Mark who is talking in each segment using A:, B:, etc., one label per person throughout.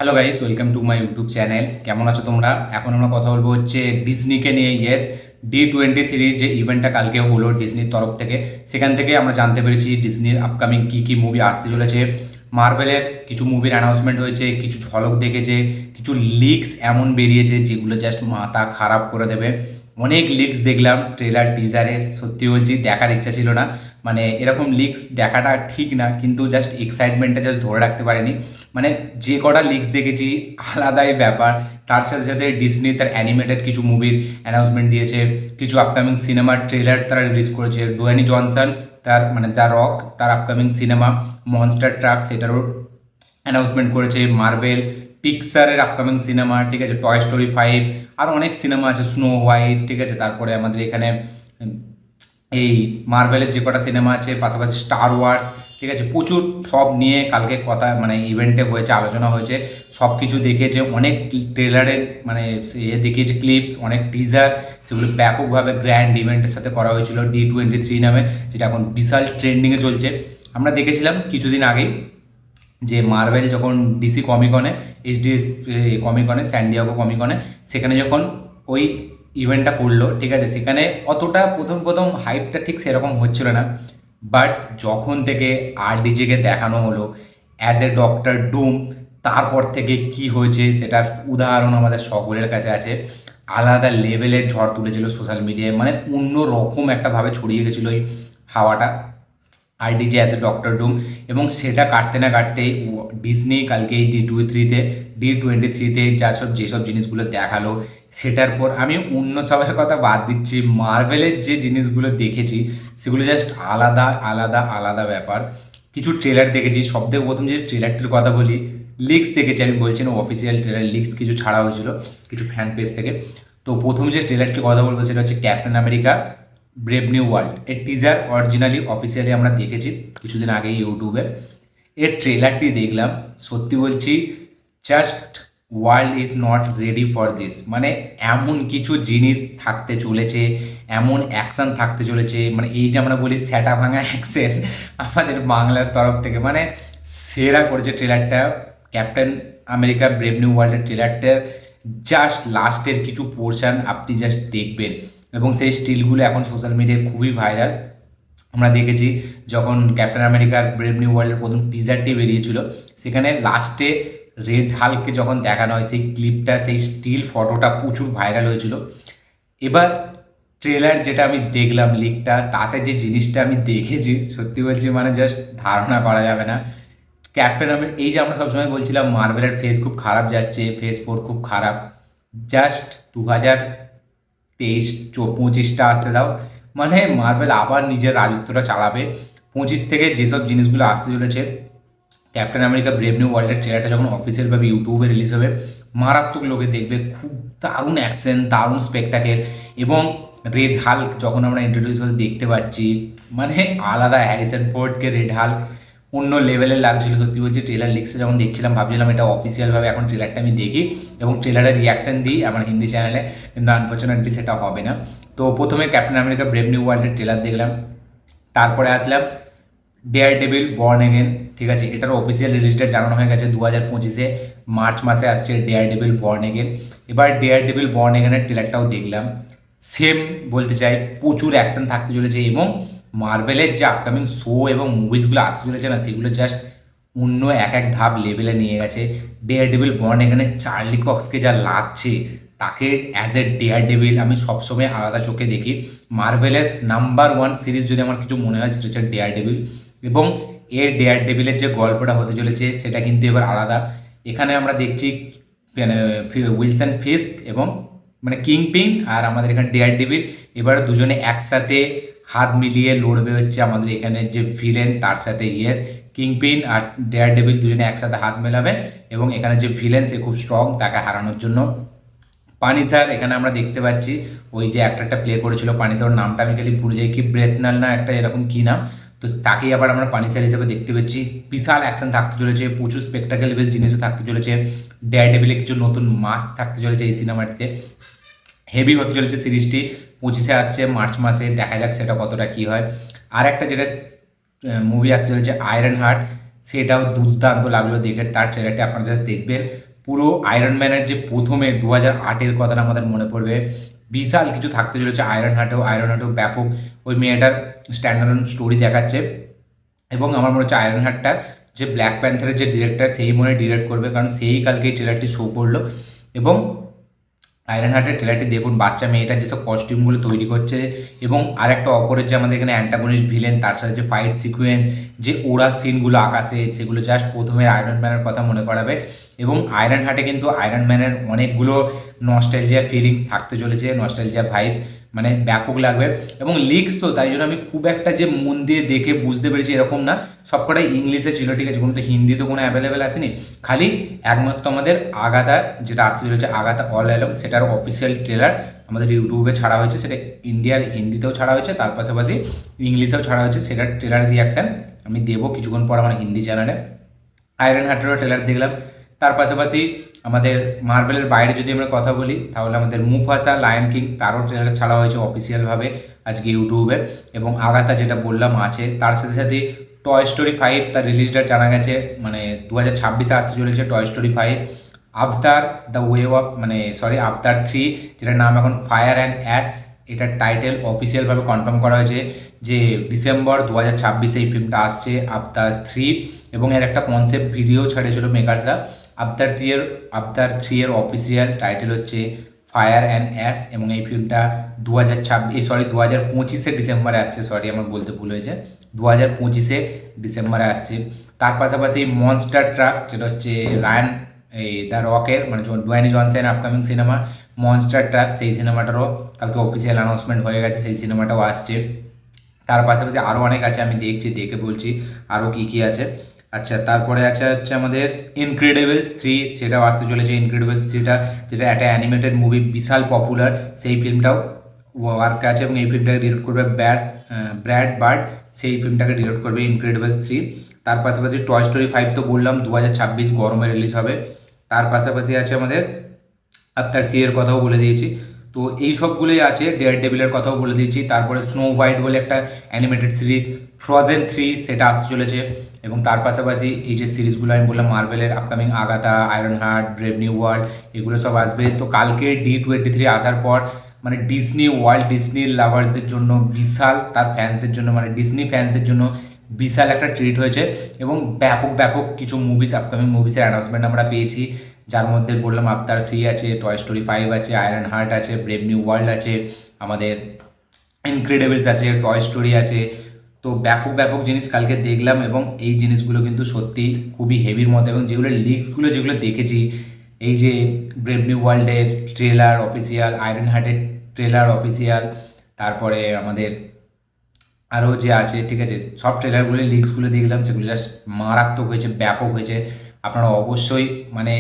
A: Hello guys, welcome to my YouTube channel. কেমন আছো তোমরা? এখন আমরা কথা বলবো হচ্ছে ডিজনিকে নিয়ে। ইয়েস, D23 যে ইভেন্টটা কালকে হলো ডিজনির তরফ থেকে, সেখান থেকে আমরা জানতে পেরেছি ডিজনির আপকামিং কী কী মুভি আসতে চলেছে। মার্ভেলের কিছু মুভির অ্যানাউন্সমেন্ট হয়েছে, কিছু ঝলক দেখেছে, কিছু লিকস এমন বেরিয়েছে যেগুলো জাস্ট মাথা খারাপ করে দেবে। অনেক লিকস দেখলাম ট্রেলার টিজারের, সত্যি বলছি দেখার ইচ্ছা ছিল না। মানে এরকম লিকস দেখাটা ঠিক না, কিন্তু জাস্ট এক্সাইটমেন্টটা জাস্ট ধরে রাখতে পারিনি। মানে যে কটা লিকস দেখেছি আলাদাই ব্যাপার। তার সাথে সাথে ডিসনি তার অ্যানিমেটেড কিছু মুভির অ্যানাউন্সমেন্ট দিয়েছে, কিছু আপকামিং সিনেমার ট্রেলার তারা রিলিজ করেছে। ডুয়ানি জনসন তার মানে দ্য রক তার আপকামিং সিনেমা মনস্টার ট্রাক সেটারও অ্যানাউন্সমেন্ট করেছে। মার্বেল পিকচারের আপকামিং সিনেমা, ঠিক আছে, টয় স্টোরি 5, আর অনেক সিনেমা আছে, স্নো হোয়াইট, ঠিক আছে। তারপরে আমাদের এখানে এই মার্ভেলের যে কটা সিনেমা আছে, পাশাপাশি স্টার ওয়ার্স, ঠিক আছে, প্রচুর সব নিয়ে কালকে কথা মানে ইভেন্টে হয়েছে, আলোচনা হয়েছে, সব কিছু দেখিয়েছে। অনেক ট্রেলারের মানে দেখিয়েছে ক্লিপস, অনেক টিজার, সেগুলো ব্যাপকভাবে গ্র্যান্ড ইভেন্টের সাথে করা হয়েছিল D23 নামে, যেটা এখন বিশাল ট্রেন্ডিংয়ে চলছে। আমরা দেখেছিলাম কিছুদিন আগেই যে মার্ভেল যখন ডিসি কমিকনে, এইচডিএস কমিকনে, স্যান্ডিয়াগো কমিকনে, সেখানে যখন ওই ইভেন্টটা করলো, ঠিক আছে, সেখানে অতটা প্রথম প্রথম হাইপটা ঠিক সেরকম হচ্ছিল না। বাট যখন থেকে RDJ-কে দেখানো হলো অ্যাজ এ ডক্টর ডুম, তারপর থেকে কি হয়েছে সেটার উদাহরণ আমাদের সকলের কাছে আছে। আলাদা লেভেলের ঝড় তুলেছিল সোশ্যাল মিডিয়ায়, মানে অন্য রকম একটা ভাবে ছড়িয়ে গেছিলো এই হাওয়াটা, RDJ অ্যাজ এ ডক্টর ডুম। এবং সেটা কাটতে না কাটতেই ডিজনি কালকে এই D23-তে যেসব জিনিসগুলো দেখালো, সেটার পর আমি অন্য সবের কথা বাদ দিচ্ছি, মার্ভেলের যে জিনিসগুলো দেখেছি সেগুলো জাস্ট আলাদা আলাদা আলাদা ব্যাপার। কিছু ট্রেলার দেখেছি, সব থেকে প্রথম যে ট্রেলারটির কথা বলি, লিক্স দেখেছি, আমি বলছি না অফিসিয়াল ট্রেলার, লিক্স কিছু ছাড়া হয়েছিল কিছু ফ্যান পেজ থেকে। তো প্রথম যে ট্রেলারটির কথা বলবো সেটা হচ্ছে captain America brave new world. এর টিজার অরিজিনালি অফিসিয়ালি আমরা দেখেছি কিছুদিন আগেই ইউটিউবে। এর ট্রেলারটি দেখলাম, সত্যি বলছি just world is not ready for this. মানে এমন কিছু জিনিস থাকতে চলেছে, এমন অ্যাকশন থাকতে চলেছে, মানে এই যে আমরা বলি স্যাটা ভাঙা অ্যাকশন আমাদের বাংলার তরফ থেকে, মানে সেরা করেছে ট্রেলারটা। ক্যাপ্টেন আমেরিকা ব্রেভ নিউ ওয়ার্ল্ডের ট্রেলারটার জাস্ট লাস্টের কিছু পোর্শন আপনি জাস্ট দেখবেন, এবং সেই স্টিলগুলো এখন সোশ্যাল মিডিয়ায় খুবই ভাইরাল। আমরা দেখেছি যখন ক্যাপ্টেন আমেরিকার ব্রেভ নিউ ওয়ার্ল্ডের প্রথম টিজারটি বেরিয়েছিল, সেখানে লাস্টে রেড হাল্ককে যখন দেখানো হয়, সেই ক্লিপটা, সেই স্টিল ফটোটা প্রচুর ভাইরাল হয়েছিল। এবার ট্রেলার যেটা আমি দেখলাম লিকটা, তাতে যে জিনিসটা আমি দেখেছি, সত্যি বলছি মানে জাস্ট ধারণা করা যাবে না। ক্যাপ্টেন আমেরিকা, এই যে আমরা সবসময় বলছিলাম মার্ভেলের ফেস খুব খারাপ যাচ্ছে, ফেস 4 খুব খারাপ, জাস্ট 2023-25টা আসতে দাও, মানে মার্বেল আবার নিজের রাজত্বটা চালাবে। 25 থেকে যেসব জিনিসগুলো আসতে চলেছে, ক্যাপ্টেন আমেরিকা ব্রেভ নিউ ওয়ার্ল্ডের ট্রেলারটা যখন অফিসিয়ালভাবে ইউটিউবে রিলিজ হবে, মারাত্মক লোকে দেখবে, খুব দারুণ অ্যাকশন, দারুণ স্পেকটাকেল। এবং রেড হাল্ক যখন আমরা ইন্ট্রোডিউস হতে দেখতে পাচ্ছি, মানে আলাদা, হ্যারিসন ফোর্ডকে রেড হাল্ক অন্য লেভেলের লাগছিল। সত্যি বলছি ট্রেলার লিক্সে যখন দেখছিলাম ভাবছিলাম এটা অফিসিয়ালভাবে এখন ট্রেলারটা আমি দেখি এবং ট্রেলারের রিয়াকশান দিই আমার হিন্দি চ্যানেলে, কিন্তু আনফর্চুনেটলি সেটা হবে না। তো প্রথমে ক্যাপ্টেন আমেরিকা ব্রেভ নিউ ওয়ার্ল্ডের ট্রেলার দেখলাম, তারপরে আসলাম ডেয়ার ডেভিল বর্ন এগেন, ঠিক আছে, এটারও অফিসিয়াল রিলিজ ডেট জানানো হয়ে গেছে, 2025-এ মার্চ মাসে আসছে ডেয়ার ডেভিল বর্ন এগেন। এবার ডেয়ার ডেভিল বর্ন এগেনের ট্রেলারটাও দেখলাম, সেম বলতে চাই, প্রচুর অ্যাকশন থাকতে চলেছে, এবং মার্বেলের যে আপকামিং শো এবং মুভিসগুলো আসতে চলেছে না, সেগুলো জাস্ট অন্য এক এক ধাপ লেভেলে নিয়ে গেছে। ডেয়ার ডেভিল বর্ন এগেনে চার্লি কক্সকে যা লাগছে, তাকে অ্যাজ এ ডেয়ার ডেভিল আমি সবসময় আলাদা চোখে দেখি। মার্বেলের নাম্বার 1 সিরিজ যদি আমার কিছু মনে হয় সেটা হচ্ছে ডেয়ার ডেভিল, এবং এর ডেয়ার ডেভিলের যে গল্পটা হতে চলেছে সেটা কিন্তু এবার আলাদা। এখানে আমরা দেখছি মানে উইলসন ফিস্ক এবং মানে কিংপিন আর আমাদের এখানে ডেয়ার ডেভিল, এবার দুজনে একসাথে হাত মিলিয়ে লড়বে হচ্ছে আমাদের এখানে যে ভিলেন তার সাথে। ইয়েস, কিংপিন আর ডেয়ার ডেভিল দুজনে একসাথে হাত মেলাবে, এবং এখানে যে ভিলেন সে খুব স্ট্রং, তাকে হারানোর জন্য। পানিসার এখানে আমরা দেখতে পাচ্ছি, ওই যে অ্যাক্টরটা প্লে করেছিল পানিসার, নামটা আমি খালি ভুলে যাই, কি ব্রেথনাল না একটা এরকম কী নাম, তো তাকেই আবার আমরা পানিসার হিসেবে দেখতে পাচ্ছি। বিশাল অ্যাকশন থাকতে চলেছে, প্রচুর স্পেকটাকেল বেস জিনিসও থাকতে চলেছে, ডেয়ার ডেভিলে কিছু নতুন মাস্ক থাকতে চলেছে এই সিনেমাটিতে। হেভি হতে চলেছে সিরিজটি, 25-এ আসছে মার্চ মাসে, দেখা যাক সেটা কতটা কী হয়। আর একটা যেটা মুভি আসতে চলেছে আয়রন হার্ট, সেটাও দুর্দান্ত লাগলো দেখে, তার ট্রেলারটি আপনারা জাস্ট দেখবেন। পুরো আয়রন ম্যানের যে প্রথমে 2008-এর কথাটা আমাদের মনে পড়বে, বিশাল কিছু থাকতে চলেছে আয়রন হার্টেও ব্যাপক ওই মেয়েটার স্ট্যান্ডার্ড স্টোরি দেখাচ্ছে। এবং আমার মনে হচ্ছে আয়রন হার্টটা যে ব্ল্যাক প্যান্থারের যে ডিরেক্টর সেই মনে ডিরেক্ট করবে, কারণ সেই কালকে এই ট্রেলারটি শো করলো। এবং আয়রন হার্টের ট্রেলারটি দেখুন, বাচ্চা মেয়েটার যেসব কস্টিউমগুলো তৈরি করছে এবং আর একটা অপরের যে আমাদের এখানে অ্যান্টাগনিস্ট ভিলেন, তার সাথে যে ফাইট সিকোয়েন্স, যে ওড়ার সিনগুলো আকাশে, সেগুলো জাস্ট প্রথমে আয়রন ম্যানের কথা মনে করাবে। এবং আয়রন হার্টে কিন্তু আয়রন ম্যানের অনেকগুলো নস্টালজিয়া ফিলিংস থাকতে চলেছে, নস্টালজিয়া ভাইবস, মানে ব্যাপক লাগবে। এবং লিক্স তো তাই জন্য আমি খুব একটা যে মন দিয়ে দেখে বুঝতে পেরেছি এরকম না, সবকটাই ইংলিশে ছিল, ঠিক আছে, কোনো তো হিন্দি তো কোনো অ্যাভেলেবেল আসেনি। খালি একমাত্র আমাদের আগাথা যেটা আসতে চলেছে, আগাথা অল অ্যালং, সেটার অফিসিয়াল ট্রেলার আমাদের ইউটিউবে ছাড়া হয়েছে, সেটা ইন্ডিয়ার হিন্দিতেও ছাড়া হয়েছে, তার পাশাপাশি ইংলিশেও ছাড়া হয়েছে। সেটার ট্রেলার রিয়াকশান আমি দেবো কিছুক্ষণ পর আমার হিন্দি চ্যানেলে। আয়রন হার্টেরও ট্রেলার দেখলাম। তার পাশাপাশি আমাদের মার্বেলের বাইরে যদি আমরা কথা বলি, তাহলে আমাদের মুফাসা লায়ন কিং, তারও ট্রেলার ছাড়া হয়েছে অফিসিয়ালভাবে আজকে ইউটিউবে। এবং আগাথা যেটা বললাম আছে, তার সাথে সাথে টয় স্টোরি 5 তার রিলিজ ডেট জানা গেছে, মানে 2026-এ আসতে চলেছে Toy Story 5। Avatar the Way of, Avatar 3, যেটার নাম এখন ফায়ার অ্যান্ড অ্যাশ, এটার টাইটেল অফিসিয়ালভাবে কনফার্ম করা হয়েছে যে ডিসেম্বর 2026-এ এই ফিল্মটা আসছে, আভতার 3। এবং এর একটা কনসেপ্ট ভিডিও ছেড়েছিল মেকার্সরা। আভতার 3 এর অফিসিয়াল টাইটেল হচ্ছে ফায়ার অ্যান্ড অ্যাশ। এবং এই ফিল্মটা 2025-এ ডিসেম্বরে আসছে, আমার বলতে ভুল হয়েছে, 2025-এ ডিসেম্বরে আসছে। তার পাশাপাশি মনস্টার ট্রাক, যেটা হচ্ছে এই দ্য রকের, মানে ডুয়াইনি জনসনের আপকামিং সিনেমা মনস্টার ট্রাক, সেই সিনেমাটারও কালকে অফিসিয়াল অ্যানাউন্সমেন্ট হয়ে গেছে, সেই সিনেমাটাও আসছে। তার পাশাপাশি আরও অনেক আছে, আমি দেখে বলছি আরও কী কী আছে। আচ্ছা, তারপরে হচ্ছে আমাদের ইনক্রেডিবলস 3, সেটাও আসতে চলেছে। ইনক্রেডিবলস 3টা যেটা একটা অ্যানিমেটেড মুভি, বিশাল পপুলার, সেই ফিল্মটাও ওয়ার্ক আছে। এবং এই ফিল্মটাকে ডিরেক্ট করবে ব্র্যাড বার্ড, সেই ফিল্মটাকে ডিরেক্ট করবে ইনক্রেডিবলস 3। তার পাশাপাশি টয় স্টোরি 5 তো বললাম 2026 গরমে রিলিজ হবে। তার পাশাপাশি আছে আমাদের আফটার 3 এর কথাও বলে দিয়েছি। তো এই সবগুলোই আছে, ডেয়ার ডেভিলের কথাও বলে দিয়েছি। তারপরে স্নো হোয়াইট বলে একটা অ্যানিমেটেড সিরিজ, ফ্রোজেন 3 সেটা আসতে চলেছে। এবং তার পাশাপাশি এই যে সিরিজগুলো আমি বললাম মার্বেলের upcoming, Agatha, iron heart, brave new world, এগুলো সব আসবে। তো কালকে D23 আসার পর মানে ডিসনি লাভার্সদের জন্য বিশাল, তার ফ্যান্সদের জন্য, মানে ডিসনি ফ্যান্সদের জন্য বিশাল একটা ট্রিট হয়েছে। এবং ব্যাপক কিছু আপকামিং মুভিসের অ্যানাউন্সমেন্ট আমরা পেয়েছি, যার মধ্যে বললাম আভতার 3 আছে, টয় স্টোরি 5 আছে, আয়রন হার্ট আছে, ব্রেভ নিউ ওয়ার্ল্ড আছে, আমাদের ইনক্রেডিবলস আছে, টয় স্টোরি আছে। তো ব্যাপক জিনিস কালকে দেখলাম। এবং এই জিনিসগুলো কিন্তু সত্যি খুবই হেভির মতো। এবং যেগুলো লিক্সগুলো যেগুলো দেখেছি, এই যে ব্রেভ নিউ ওয়ার্ল্ডের ট্রেলার অফিসিয়াল, আয়রন হার্টের ট্রেলার অফিসিয়াল, তারপরে আমাদের আরও যে আছে, ঠিক আছে, সব ট্রেলারগুলো লিক্সগুলো দেখলাম, সেগুলো জাস্ট মারাত্মক হয়েছে, ব্যাপক হয়েছে। আপনারা অবশ্যই, মানে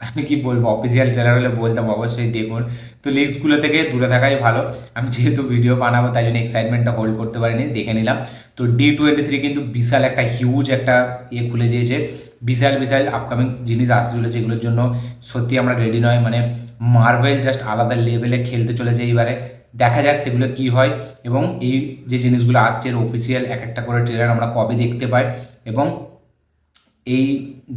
A: আমি কি বলবো, অফিসিয়াল ট্রেলার হলে বলতাম অবশ্যই দেখুন। তো লিক্সগুলো থেকে দূরে থাকাই ভালো। আমি যেহেতু ভিডিও বানাবো তাই জন্য এক্সাইটমেন্টটা হোল্ড করতে পারিনি, দেখে নিলাম। তো D23 কিন্তু বিশাল একটা হিউজ একটা খুলে দিয়েছে, বিশাল আপকামিং জিনিস আসতে চলেছে, এগুলোর জন্য সত্যি আমরা রেডি নয়। মানে মার্ভেল জাস্ট আলাদা লেভেলে খেলতে চলেছে এইবারে, দেখা যাক সেগুলো কি হয়। এবং এই যে জিনিসগুলো আসছে এর অফিসিয়াল এক একটা করে ট্রেলার আমরা কবে দেখতে পাই, এবং এই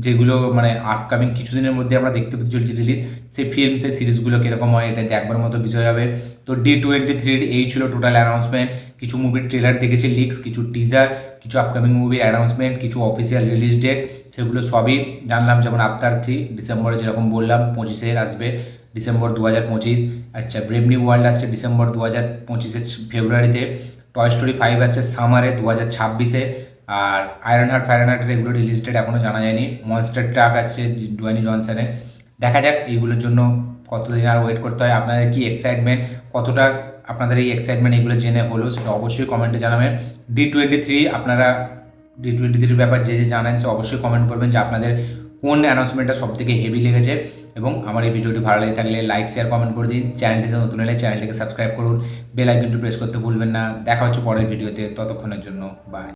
A: যেগুলো মানে আপকামিং কিছুদিনের মধ্যে আমরা দেখতে পেতে চলছি রিলিজ, সেই ফিল্ম সেই সিরিজগুলো কীরকম হয় এটা দেখবার মতো বিষয় হবে। তো D23 এই ছিল টোটাল অ্যানাউন্সমেন্ট। কিছু মুভির ট্রেলার দেখেছি, লিক্স, কিছু টিজার, কিছু আপকামিং মুভির অ্যানাউন্সমেন্ট, কিছু অফিসিয়াল রিলিজ ডেট, সেগুলো সবই জানলাম। যেমন আফটার 3 ডিসেম্বরে, যেরকম বললাম 25-এ আসবে, ডিসেম্বর 2025। আচ্ছা, ব্রেভ নিউ ওয়ার্ল্ড আসছে ডিসেম্বর 2025-এর ফেব্রুয়ারিতে। টয় স্টোরি 5 আসছে সামারে 2026-এ। আর আয়রন হার্টের এগুলো রিলিজ ডেট এখনও জানা যায়নি। মনস্টার ট্রাক আসছে ডুয়াইনি জনসনে। দেখা যাক এইগুলোর জন্য কতদিন আর ওয়েট করতে হয়। আপনাদের কি এক্সাইটমেন্ট, কতটা আপনাদের এই এক্সাইটমেন্ট এগুলো জেনে হলো, সেটা অবশ্যই কমেন্টে জানাবেন। D23 ব্যাপার যে জানেন সে অবশ্যই কমেন্ট করবেন যে আপনাদের কোন অ্যানাউন্সমেন্টটা সবথেকে হেভি লেগেছে। এবং আমার এই ভিডিওটি ভালো লেগে থাকলে লাইক শেয়ার কমেন্ট করে দিন। চ্যানেলটিতে নতুন হলে চ্যানেলটিকে সাবস্ক্রাইব করুন, বেল আইকনটি প্রেস করতে ভুলবেন না। দেখা হচ্ছে পরের ভিডিওতে, ততক্ষণের জন্য বাই।